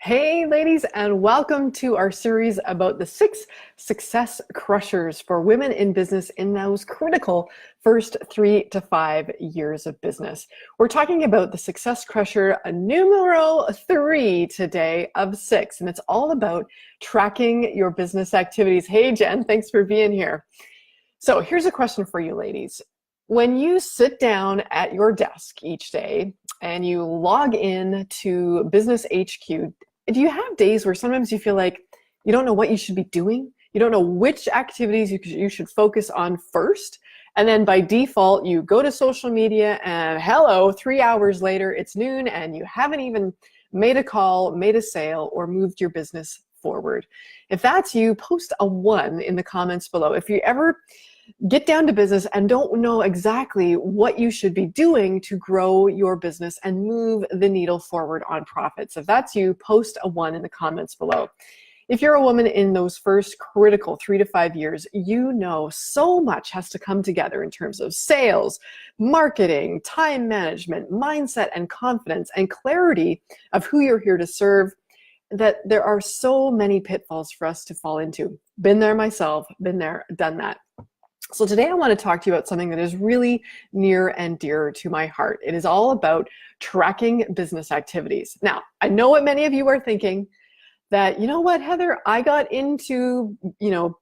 Hey ladies, and welcome to our series about the 6 success crushers for women in business in those critical first 3 to 5 years of business. We're talking about the success crusher numero 3 today of 6, and it's all about tracking your business activities. Hey Jen, thanks for being here. So here's a question for you ladies. When you sit down at your desk each day and you log in to Business HQ, do you have days where sometimes you feel like you don't know what you should be doing? You don't know which activities you should focus on first. And then by default, you go to social media and hello, 3 hours later, it's noon and you haven't even made a call, made a sale, or moved your business forward. If that's you, post a 1 in the comments below. If you ever get down to business and don't know exactly what you should be doing to grow your business and move the needle forward on profits. If that's you, post a 1 in the comments below. If you're a woman in those first critical 3 to 5 years, you know so much has to come together in terms of sales, marketing, time management, mindset and confidence, and clarity of who you're here to serve, that there are so many pitfalls for us to fall into. Been there myself, been there, done that. So today I want to talk to you about something that is really near and dear to my heart. It is all about tracking business activities. Now, I know what many of you are thinking, that, you know what, Heather, I got into,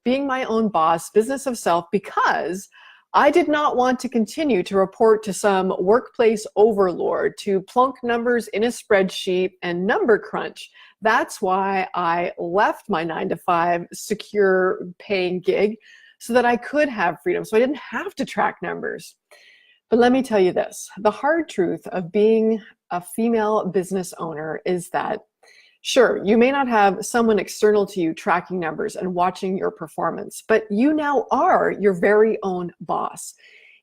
being my own boss, business of self, because I did not want to continue to report to some workplace overlord, to plunk numbers in a spreadsheet and number crunch. That's why I left my 9-to-5 secure paying gig, so that I could have freedom, so I didn't have to track numbers. But let me tell you this, the hard truth of being a female business owner is that, sure, you may not have someone external to you tracking numbers and watching your performance, but you now are your very own boss.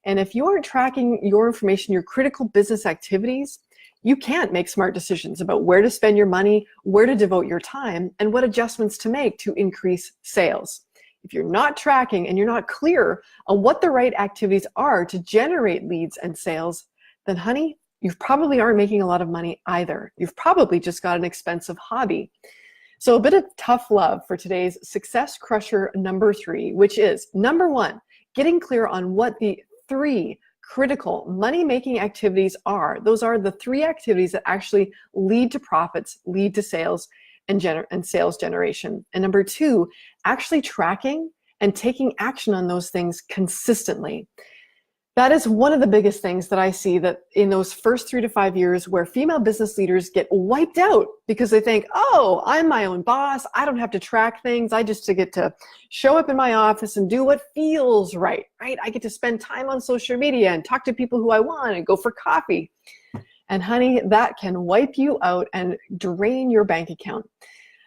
And if you aren't tracking your information, your critical business activities, you can't make smart decisions about where to spend your money, where to devote your time, and what adjustments to make to increase sales. If you're not tracking and you're not clear on what the right activities are to generate leads and sales, then honey, you probably aren't making a lot of money either. You've probably just got an expensive hobby. So a bit of tough love for today's success crusher number 3, which is number 1, getting clear on what the 3 critical money-making activities are. Those are the 3 activities that actually lead to profits, lead to sales, and sales generation. And number 2, actually tracking and taking action on those things consistently. That is one of the biggest things that I see, that in those first 3 to 5 years where female business leaders get wiped out because they think, oh, I'm my own boss. I don't have to track things. I just get to show up in my office and do what feels right? I get to spend time on social media and talk to people who I want and go for coffee. And honey, that can wipe you out and drain your bank account.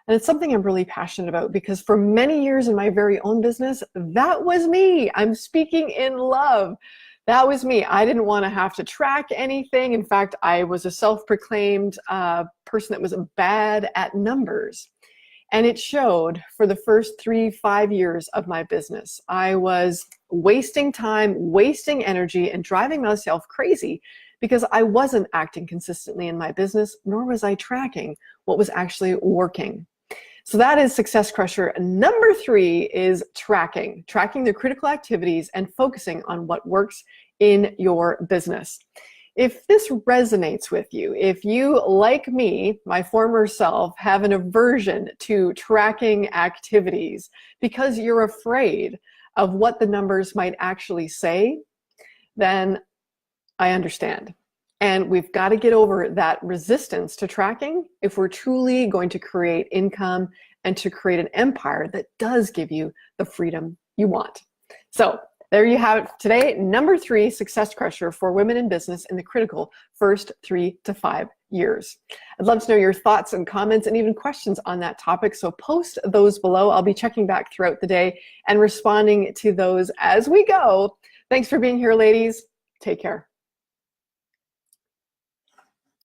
And it's something I'm really passionate about, because for many years in my very own business, that was me. I'm speaking in love. That was me. I didn't want to have to track anything. In fact, I was a self-proclaimed person that was bad at numbers. And it showed for the first 3-5 years of my business. I was wasting time, wasting energy, and driving myself crazy because I wasn't acting consistently in my business, nor was I tracking what was actually working. So that is success crusher number 3, is tracking the critical activities and focusing on what works in your business. If this resonates with you, if you, like me, my former self, have an aversion to tracking activities because you're afraid of what the numbers might actually say, then I understand. And we've got to get over that resistance to tracking if we're truly going to create income and to create an empire that does give you the freedom you want. So there you have it today, number 3 success crusher for women in business in the critical first 3 to 5 years. I'd love to know your thoughts and comments and even questions on that topic. So post those below. I'll be checking back throughout the day and responding to those as we go. Thanks for being here, ladies. Take care.